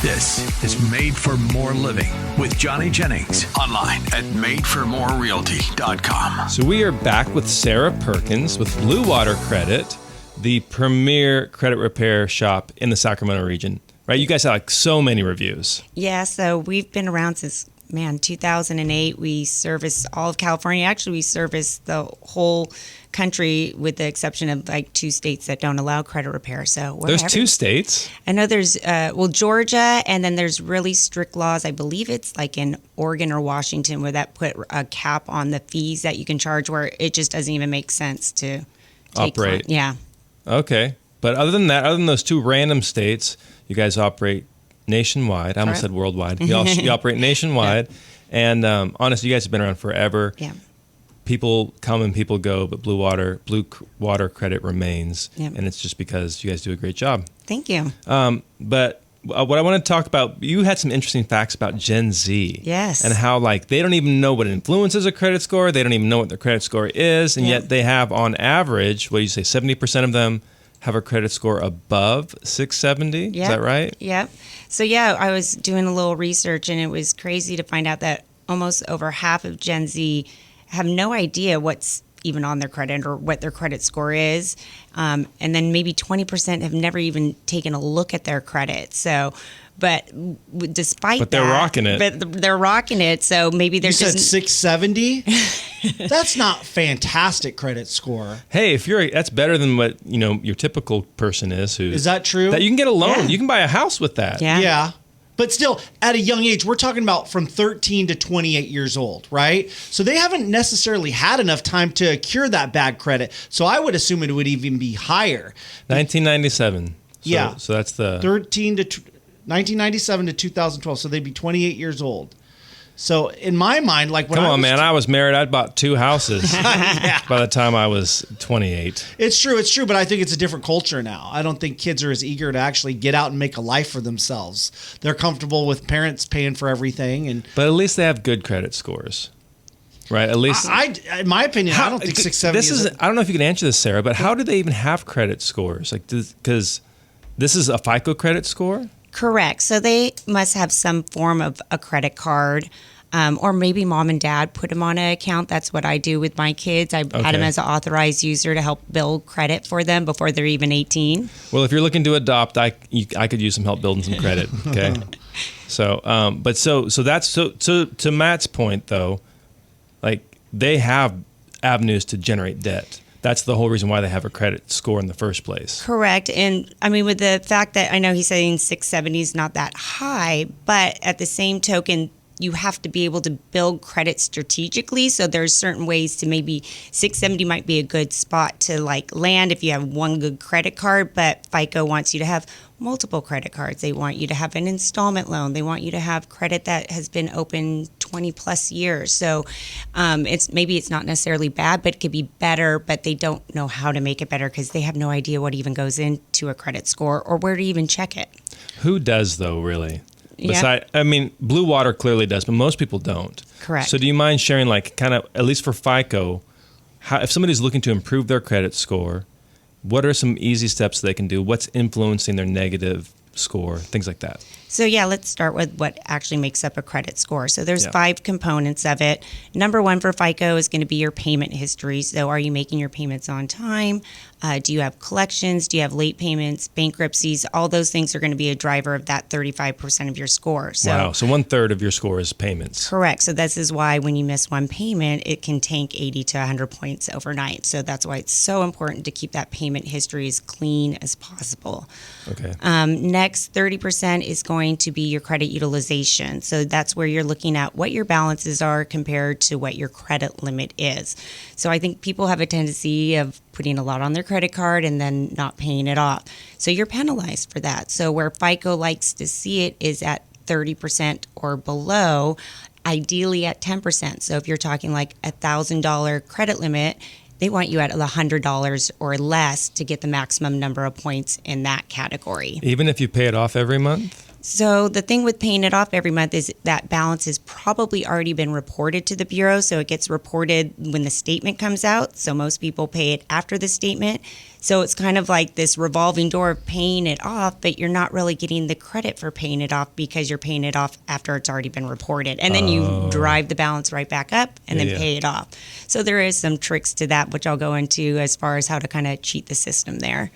This is Made for More Living with Johnny Jennings. Online at madeformorerealty.com. So we are back with Sarah Perkins with Blue Water Credit, the premier credit repair shop in the Sacramento region. Right? You guys have like so many reviews. Yeah, so we've been around since 2008. We service all of California. Actually, we service the whole country with the exception of like 2 states that don't allow credit repair. So there's 2 states? I know there's, Georgia, and then there's really strict laws. I believe it's like in Oregon or Washington where that put a cap on the fees that you can charge where it just doesn't even make sense to operate. Yeah. Okay. But other than that, other than those 2 random states, you guys operate nationwide. I almost said worldwide. You operate nationwide. Yeah. And honestly, you guys have been around forever. Yeah. People come and people go, but Blue Water Credit remains. Yep. And it's just because you guys do a great job. Thank you. But what I want to talk about, you had some interesting facts about Gen Z. Yes. And how like they don't even know what influences a credit score. They don't even know what their credit score is. And yet they have on average, what do you say, 70% of them have a credit score above 670. Yep. Is that right? Yep. So yeah, I was doing a little research and it was crazy to find out that almost over half of Gen Z have no idea what's even on their credit or what their credit score is. And then maybe 20% have never even taken a look at their credit. So, but despite that. But they're rocking it. But they're rocking it. So maybe they're just. You said 670? That's not fantastic credit score. Hey, that's better than what, your typical person is. Is that true? That you can get a loan. Yeah. You can buy a house with that. Yeah. But still, at a young age, we're talking about from 13 to 28 years old, right? So they haven't necessarily had enough time to cure that bad credit. So I would assume it would even be higher. 1997. Yeah. So that's the 1997 to 2012. So they'd be 28 years old. So in my mind, like when I was married, I'd bought 2 houses by the time I was 28. It's true, but I think it's a different culture now. I don't think kids are as eager to actually get out and make a life for themselves. They're comfortable with parents paying for everything, but at least they have good credit scores, right? At least, in my opinion, I don't think 670. I don't know if you can answer this, Sarah, but how do they even have credit scores? Like, because this is a FICO credit score. Correct. So they must have some form of a credit card, or maybe mom and dad put them on an account. That's what I do with my kids. I add them as an authorized user to help build credit for them before they're even 18. Well, if you're looking to adopt, I could use some help building some credit. Okay. So to Matt's point though, like they have avenues to generate debt. That's the whole reason why they have a credit score in the first place. Correct. And I mean, with the fact that I know he's saying 670 is not that high, but at the same token, you have to be able to build credit strategically. So there's certain ways to maybe 670 might be a good spot to like land if you have one good credit card, but FICO wants you to have multiple credit cards. They want you to have an installment loan. They want you to have credit that has been open 20 plus years. So it's not necessarily bad, but it could be better, but they don't know how to make it better because they have no idea what even goes into a credit score or where to even check it. Who does though, really? I mean, Blue Water clearly does, but most people don't. Correct. So do you mind sharing, like, kind of, at least for FICO, if somebody's looking to improve their credit score, what are some easy steps they can do? What's influencing their negative score? Things like that. So yeah, let's start with what actually makes up a credit score. So there's 5 components of it. Number 1 for FICO is going to be your payment history. So are you making your payments on time? Do you have collections? Do you have late payments, bankruptcies? All those things are going to be a driver of that 35% of your score. So, wow. So 1/3 of your score is payments. Correct. So this is why when you miss one payment, it can tank 80 to 100 points overnight. So that's why it's so important to keep that payment history as clean as possible. Okay. Next, 30% is going to be your credit utilization. So that's where you're looking at what your balances are compared to what your credit limit is. So I think people have a tendency of putting a lot on their credit card and then not paying it off. So you're penalized for that. So where FICO likes to see it is at 30% or below, ideally at 10%. So if you're talking like $1,000 credit limit, they want you at $100 or less to get the maximum number of points in that category. Even if you pay it off every month? So the thing with paying it off every month is that balance has probably already been reported to the Bureau. So it gets reported when the statement comes out. So most people pay it after the statement. So it's kind of like this revolving door of paying it off, but you're not really getting the credit for paying it off because you're paying it off after it's already been reported. And then you drive the balance right back up and then pay it off. So there is some tricks to that, which I'll go into as far as how to kind of cheat the system there.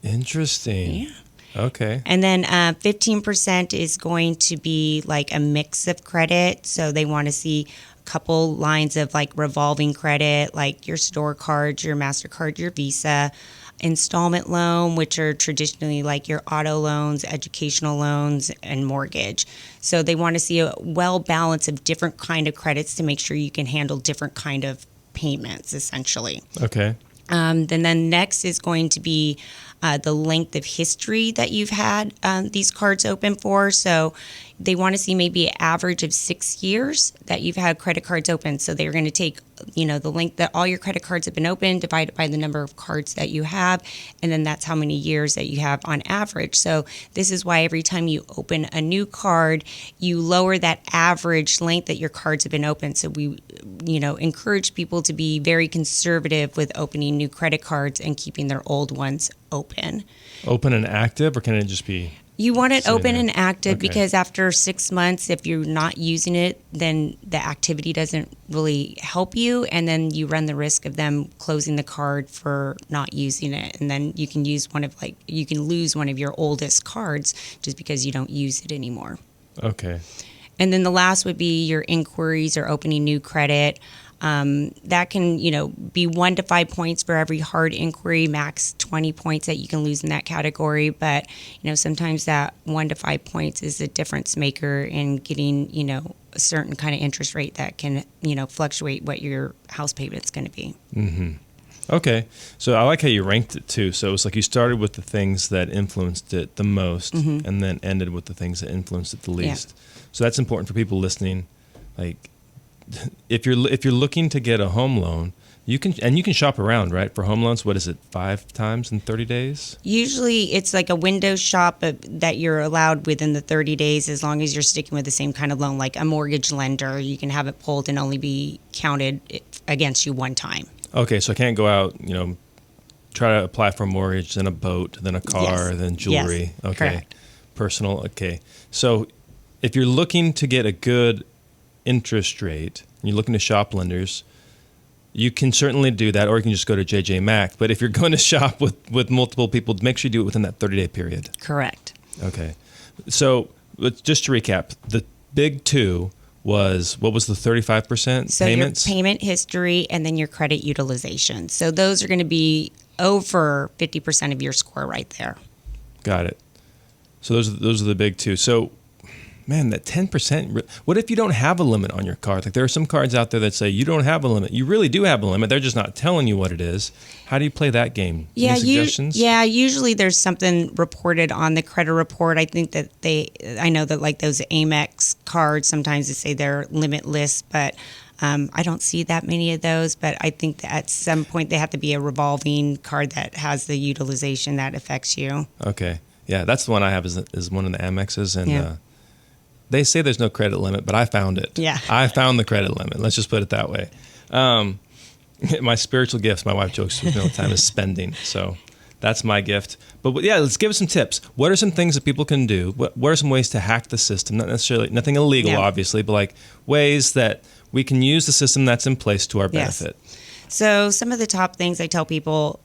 Interesting. Yeah. Okay. And then 15% is going to be like a mix of credit. So they want to see a couple lines of like revolving credit, like your store cards, your MasterCard, your Visa, installment loan, which are traditionally like your auto loans, educational loans, and mortgage. So they want to see a well balance of different kind of credits to make sure you can handle different kind of payments, essentially. Okay. Then next is going to be the length of history that you've had these cards open for. So they want to see maybe an average of 6 years that you've had credit cards open. So they're going to take, the length that all your credit cards have been open, divide it by the number of cards that you have, and then that's how many years that you have on average. So this is why every time you open a new card, you lower that average length that your cards have been open. So we, encourage people to be very conservative with opening new credit cards and keeping their old ones open. Open and active, or can it just be? You want it sitting open there? and active Okay. because after 6 months, if you're not using it, then the activity doesn't really help you. And then you run the risk of them closing the card for not using it. And then you can lose one of your oldest cards just because you don't use it anymore. Okay. And then the last would be your inquiries or opening new credit. That can, be 1 to 5 points for every hard inquiry, max 20 points that you can lose in that category. But, sometimes that 1 to 5 points is a difference maker in getting, a certain kind of interest rate that can, fluctuate what your house payment's going to be. Mm-hmm. Okay. So I like how you ranked it too. So it's like you started with the things that influenced it the most and then ended with the things that influenced it the least. So that's important for people listening. Like, if you're looking to get a home loan, you can shop around, right? For home loans, what is it, 5 times in 30 days? Usually it's like a window shop that you're allowed within the 30 days as long as you're sticking with the same kind of loan, like a mortgage lender. You can have it pulled and only be counted against you one time. Okay, so I can't go out, try to apply for a mortgage, then a boat, then a car, Yes. then jewelry. Yes, Okay, correct. Personal. Okay, so if you're looking to get a good interest rate, and you're looking to shop lenders, you can certainly do that, or you can just go to JJ Mack. But if you're going to shop with multiple people, make sure you do it within that 30-day period. Correct. Okay. So just to recap, the big two was, what was the 35% So payments? your payment history and then your credit utilization. So those are going to be over 50% of your score right there. Got it. So those are the big two. So, man, that 10%. What if you don't have a limit on your card? Like, there are some cards out there that say you don't have a limit. You really do have a limit. They're just not telling you what it is. How do you play that game? Yeah, Any suggestions? usually there's something reported on the credit report. I think that I know that like those Amex cards, sometimes they say they're limitless, but I don't see that many of those. But I think that at some point they have to be a revolving card that has the utilization that affects you. Okay. Yeah, that's the one I have is one of the Amexes, and Yeah. they say there's no credit limit, but I found it. Yeah. I found the credit limit. Let's just put it that way. My spiritual gifts, my wife jokes with me all the time, is spending. So that's my gift. But yeah, let's give us some tips. What are some things that people can do? What are some ways to hack the system? Not necessarily, nothing illegal, Yeah. obviously, but like ways that we can use the system that's in place to our Yes. benefit. So some of the top things I tell people,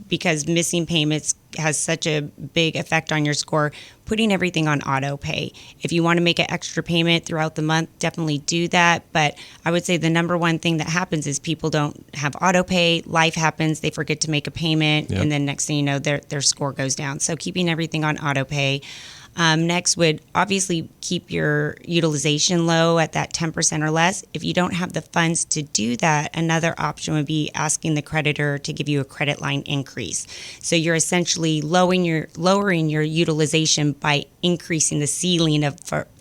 because missing payments has such a big effect on your score, putting everything on auto pay. If you want to make an extra payment throughout the month, definitely do that. But I would say the number one thing that happens is people don't have auto pay. Life happens. They forget to make a payment. Yep. And then next thing you know, their score goes down. So keeping everything on auto pay. Next would obviously keep your utilization low at that 10% or less. If you don't have the funds to do that, another option would be asking the creditor to give you a credit line increase. So you're essentially lowering your utilization by increasing the ceiling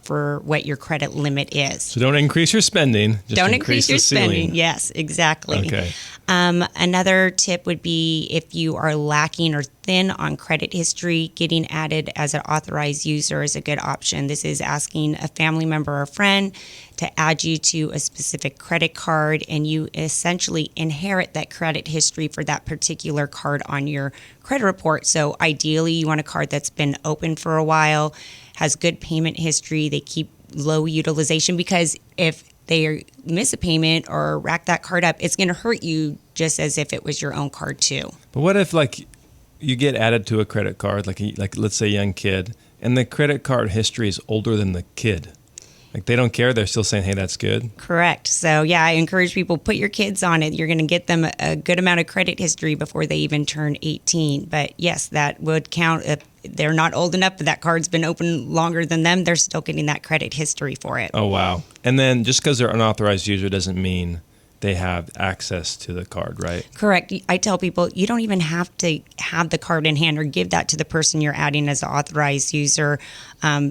for what your credit limit is. So don't increase your spending. Just Don't increase your the ceiling. spending. Yes, exactly. Okay. Another tip would be if you are lacking or thin on credit history, getting added as an authorized user is a good option. This is asking a family member or friend to add you to a specific credit card, and you essentially inherit that credit history for that particular card on your credit report. So ideally, you want a card that's been open for a while, has good payment history, they keep low utilization, because if they miss a payment or rack that card up, it's going to hurt you just as if it was your own card too. But what if you get added to a credit card, like let's say a young kid, and the credit card history is older than the kid? Like they don't care. They're still saying, hey, that's good. Correct. So yeah, I encourage people, put your kids on it. You're going to get them a good amount of credit history before they even turn 18. But yes, that would count. If they're not old enough, but that card's been open longer than them, they're still getting that credit history for it. Oh, wow. And then just because they're an unauthorized user doesn't mean they have access to the card, right? Correct. I tell people you don't even have to have the card in hand or give that to the person you're adding as an authorized user,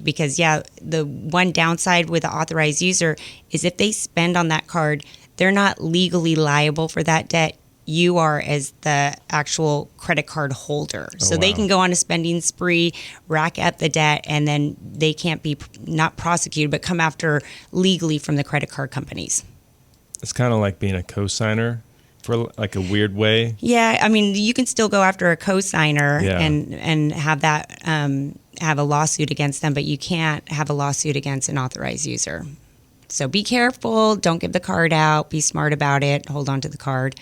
because the one downside with an authorized user is if they spend on that card, they're not legally liable for that debt. You are as the actual credit card holder. So they can go on a spending spree, rack up the debt, and then they can't be not prosecuted, but come after legally from the credit card companies. It's kind of like being a cosigner for like a weird way. Yeah, I mean, you can still go after a cosigner Yeah. and have that have a lawsuit against them, but you can't have a lawsuit against an authorized user. So be careful. Don't give the card out. Be smart about it. Hold on to the card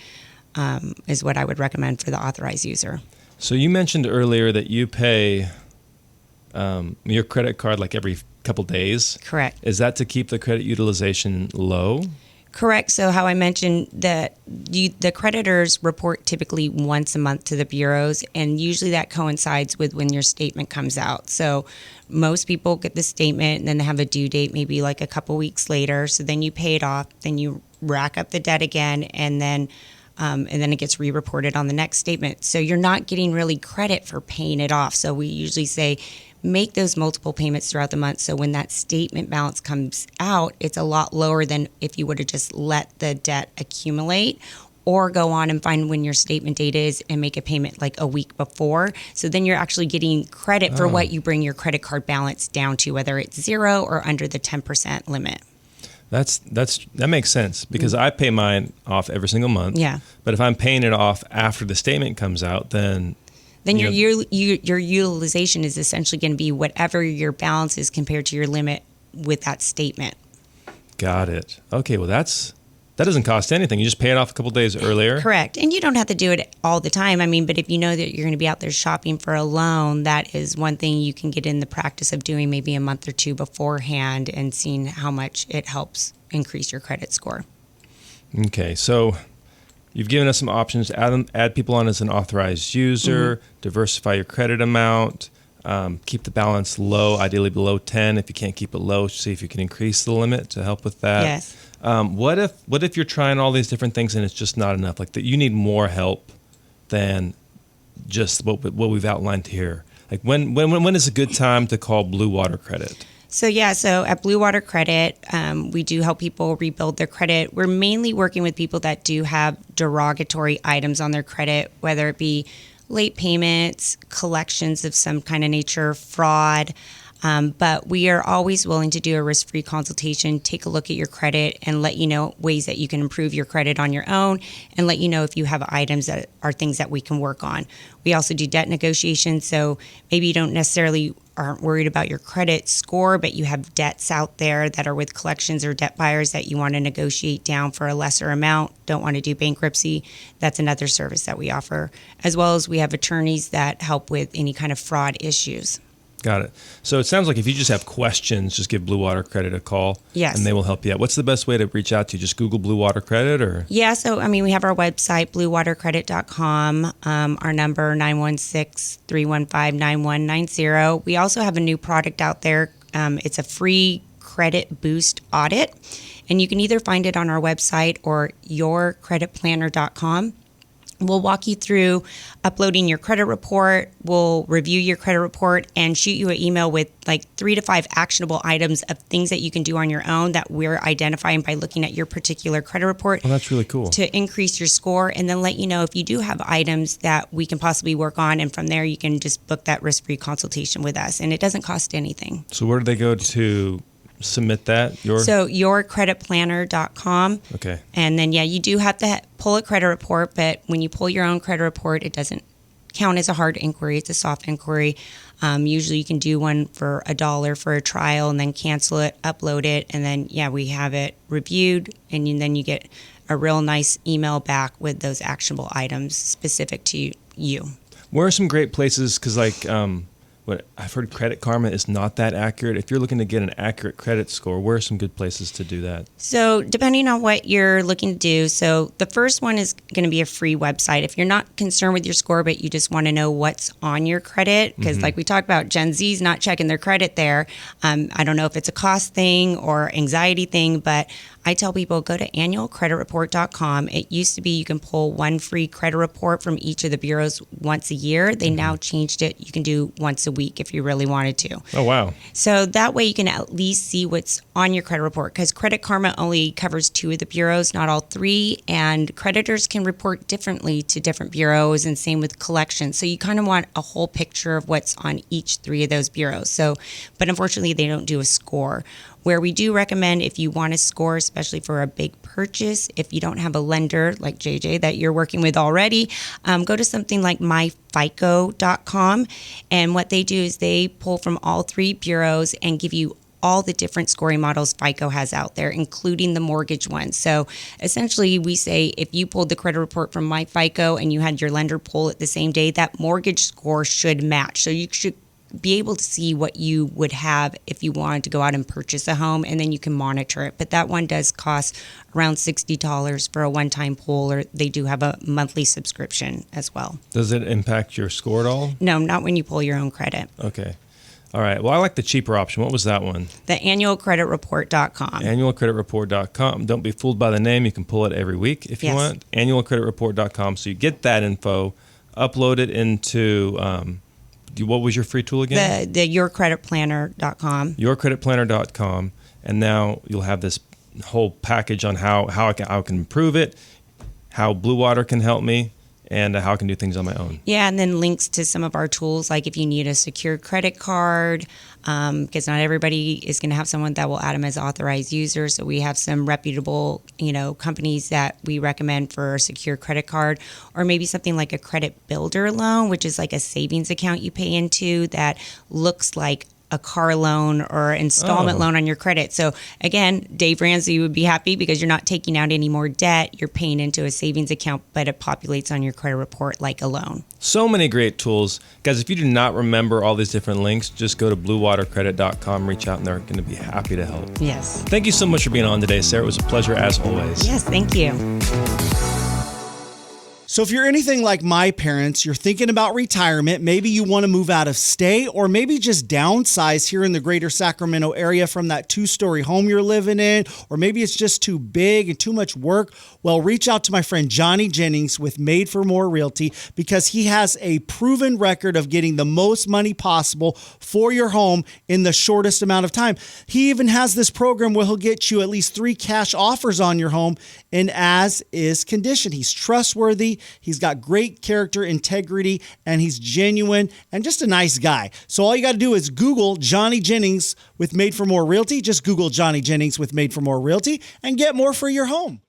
is what I would recommend for the authorized user. So you mentioned earlier that you pay your credit card like every couple days. Correct. Is that to keep the credit utilization low? Correct. So how I mentioned that the creditors report typically once a month to the bureaus, and usually that coincides with when your statement comes out. So most people get the statement and then they have a due date maybe like a couple weeks later. So then you pay it off, then you rack up the debt again, and then it gets re-reported on the next statement. So you're not getting really credit for paying it off. So we usually say make those multiple payments throughout the month. So when that statement balance comes out, it's a lot lower than if you would have just let the debt accumulate, or go on and find when your statement date is and make a payment like a week before. So then you're actually getting credit for what you bring your credit card balance down to, whether it's 0 or under the 10% limit. That makes sense, because I pay mine off every single month. Yeah. But if I'm paying it off after the statement comes out, then your utilization is essentially going to be whatever your balance is compared to your limit with that statement. Got it. Okay, well that doesn't cost anything. You just pay it off a couple days earlier. Correct. And you don't have to do it all the time. I mean, but if you know that you're going to be out there shopping for a loan, that is one thing you can get in the practice of doing maybe a month or two beforehand and seeing how much it helps increase your credit score. Okay, so you've given us some options to add people on as an authorized user, diversify your credit amount, keep the balance low, ideally below 10. If you can't keep it low, see if you can increase the limit to help with that. Yes. What if you're trying all these different things and it's just not enough? Like that, you need more help than just what we've outlined here. Like when is a good time to call Blue Water Credit? So at Blue Water Credit, we do help people rebuild their credit. We're mainly working with people that do have derogatory items on their credit, whether it be late payments, collections of some kind of nature, fraud. But we are always willing to do a risk-free consultation, take a look at your credit, and let you know ways that you can improve your credit on your own, and let you know if you have items that are things that we can work on. We also do debt negotiations, so maybe you aren't worried about your credit score, but you have debts out there that are with collections or debt buyers that you want to negotiate down for a lesser amount, don't want to do bankruptcy. That's another service that we offer, as well as we have attorneys that help with any kind of fraud issues. Got it. So it sounds like if you just have questions, just give Blue Water Credit a call. Yes. And they will help you out. What's the best way to reach out to you? Just Google Blue Water Credit or? Yeah, so we have our website, bluewatercredit.com, our number 916-315-9190. We also have a new product out there. It's a free Credit Boost Audit, and you can either find it on our website or yourcreditplanner.com. We'll walk you through uploading your credit report. We'll review your credit report and shoot you an email with like 3 to 5 actionable items of things that you can do on your own that we're identifying by looking at your particular credit report. Well, that's really cool. To increase your score, and then let you know if you do have items that we can possibly work on. And from there, you can just book that risk-free consultation with us. And it doesn't cost anything. So where do they go to submit that? So yourcreditplanner.com. Okay. And then, you do have to pull a credit report, but when you pull your own credit report, it doesn't count as a hard inquiry. It's a soft inquiry. Usually you can do one for $1 for a trial and then cancel it, upload it, and then, we have it reviewed, and then you get a real nice email back with those actionable items specific to you. Where are some great places? Because what I've heard, Credit Karma is not that accurate. If you're looking to get an accurate credit score, where are some good places to do that? So depending on what you're looking to do, so the first one is going to be a free website. If you're not concerned with your score, but you just want to know what's on your credit, because like we talked about, Gen Z's not checking their credit there. I don't know if it's a cost thing or anxiety thing, but I tell people go to annualcreditreport.com. It used to be you can pull one free credit report from each of the bureaus once a year. They now changed it. You can do once a week if you really wanted to. Oh, wow. So that way you can at least see what's on your credit report, because Credit Karma only covers 2 of the bureaus, not all 3. And creditors can report differently to different bureaus, and same with collections. So you kind of want a whole picture of what's on each 3 of those bureaus. So, but unfortunately, they don't do a score. Where we do recommend, if you want to score, especially for a big purchase, if you don't have a lender like JJ that you're working with already, go to something like myfico.com. And what they do is they pull from all 3 bureaus and give you all the different scoring models FICO has out there, including the mortgage ones. So essentially, we say if you pulled the credit report from myFICO and you had your lender pull it the same day, that mortgage score should match. So you should be able to see what you would have if you wanted to go out and purchase a home, and then you can monitor it. But that one does cost around $60 for a one-time pull, or they do have a monthly subscription as well. Does it impact your score at all? No, not when you pull your own credit. Okay. All right. Well, I like the cheaper option. What was that one? The annualcreditreport.com. Annualcreditreport.com. Don't be fooled by the name. You can pull it every week if you want. Annualcreditreport.com. So you get that info, upload it into... what was your free tool again? The yourcreditplanner.com. Yourcreditplanner.com. And now you'll have this whole package on how I can improve it, how Blue Water can help me, and how I can do things on my own. Yeah, and then links to some of our tools, like if you need a secure credit card, because not everybody is going to have someone that will add them as authorized user. So we have some reputable, companies that we recommend for a secure credit card, or maybe something like a credit builder loan, which is like a savings account you pay into that looks like a car loan or installment loan on your credit. So again, Dave Ramsey would be happy because you're not taking out any more debt. You're paying into a savings account, but it populates on your credit report like a loan. So many great tools. Guys, if you do not remember all these different links, just go to bluewatercredit.com, reach out, and they're going to be happy to help. Yes. Thank you so much for being on today, Sarah. It was a pleasure as always. Yes, thank you. So if you're anything like my parents, you're thinking about retirement, maybe you want to move out of state, or maybe just downsize here in the greater Sacramento area from that 2-story home you're living in, or maybe it's just too big and too much work. Well, reach out to my friend Johnny Jennings with Made for More Realty, because he has a proven record of getting the most money possible for your home in the shortest amount of time. He even has this program where he'll get you at least 3 cash offers on your home in as-is condition. He's trustworthy. He's got great character, integrity, and he's genuine and just a nice guy. So all you got to do is Google Johnny Jennings with Made for More Realty. Just Google Johnny Jennings with Made for More Realty and get more for your home.